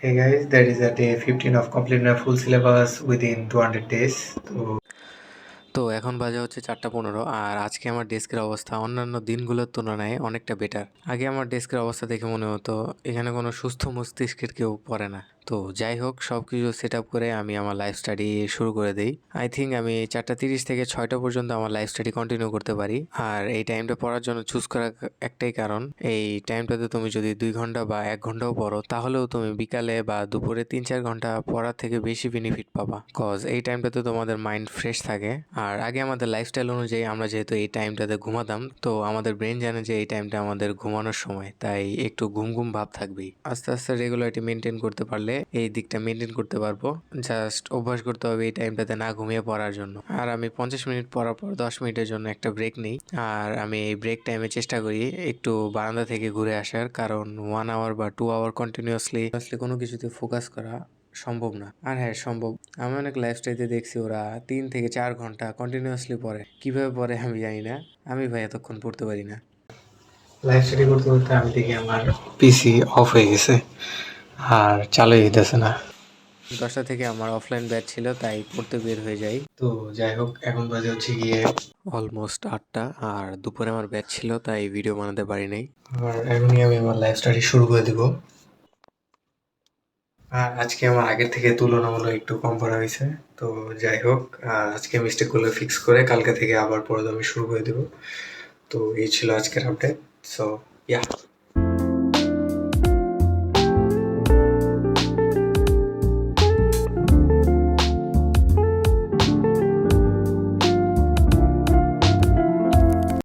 Hey guys, that is a day 15 of completing a full syllabus within 200 days. তো এখন বাজে হচ্ছে 4:15 আর আজকে আমার ডেস্কের অবস্থা অন্যান্য দিনগুলোর তুলনায় অনেকটা বেটার। আগে আমার ডেস্কের অবস্থা দেখে মনে হতো এখানে কোনো সুস্থ মস্তিষ্কের কেউ পড়ে না। তো যাই হোক সব কিছু সেট আপ করে আমি আমার লাইফ স্টাডি শুরু করে দিই। আই থিঙ্ক আমি 4:30 থেকে 6টা পর্যন্ত আমার লাইফ স্টাডি কন্টিনিউ করতে পারি। আর এই টাইমটা পড়ার জন্য চুজ করার একটাই কারণ, এই টাইমটাতে তুমি যদি 2 ঘন্টা বা 1 ঘন্টাও পড়ো তাহলেও তুমি বিকালে বা দুপুরে 3-4 ঘন্টা পড়ার থেকে বেশি বেনিফিট পাবা। কজ এই টাইমটাতে তোমাদের মাইন্ড ফ্রেশ থাকে। আর আগে আমাদের লাইফস্টাইল অনুযায়ী আমরা যেহেতু এই টাইমটাতে ঘুমাতাম, তো আমাদের ব্রেন জানে যে এই টাইমটা আমাদের ঘুমানোর সময়, তাই একটু ঘুম ঘুম ভাব থাকবেই। আস্তে আস্তে রেগুলারিটি মেনটেন করতে পারলে এই দিকটা মেনটেন করতে পারবো। জাস্ট অভ্যাস করতে হবে এই টাইমটাতে না ঘুমিয়ে পড়ার জন্য। আর আমি 50 মিনিট পড়ার পর 10 মিনিটের জন্য একটা ব্রেক নিই। আর আমি এই ব্রেক টাইমে চেষ্টা করি একটু বারান্দা থেকে ঘুরে আসার, কারণ 1 আওয়ার বা 2 আওয়ার কন্টিনিউয়াসলি কোনো কিছুতে ফোকাস করা সম্ভব না। আর হ্যাঁ, সম্ভব। আমি অনেক লাইফস্টাইলে দেখছি ওরা 3 থেকে 4 ঘন্টা কন্টিনিউয়াসলি পড়ে। কিভাবে পড়ে আমি জানি না। আমি ভাই এতক্ষণ পড়তে পারি না। লাইভ স্টাডি করতে করতে আমি দেখি আমার পিসি অফ হয়ে গেছে আর চালুই হইতেছে না। 10টা থেকে আমার অফলাইন ব্যাচ ছিল, তাই পড়তে বের হয়ে যাই। তো যাই হোক, এখন বাজে হচ্ছে গিয়ে অলমোস্ট 8টা। আর দুপুরে আমার ব্যাচ ছিল, তাই ভিডিও বানাতে পারি নাই। আর এখনই আমি আমার লাইভ স্টাডি শুরু করে দিব। আর আজকে আমার আগের থেকে তুলনামূলক একটু কম পড়া হয়েছে। তো যাই হোক, আজকে মিস্টেকগুলো ফিক্স করে কালকে থেকে আবার পড়া আমি শুরু করে দেব। তো এই ছিল আজকের আপডেট। So yeah.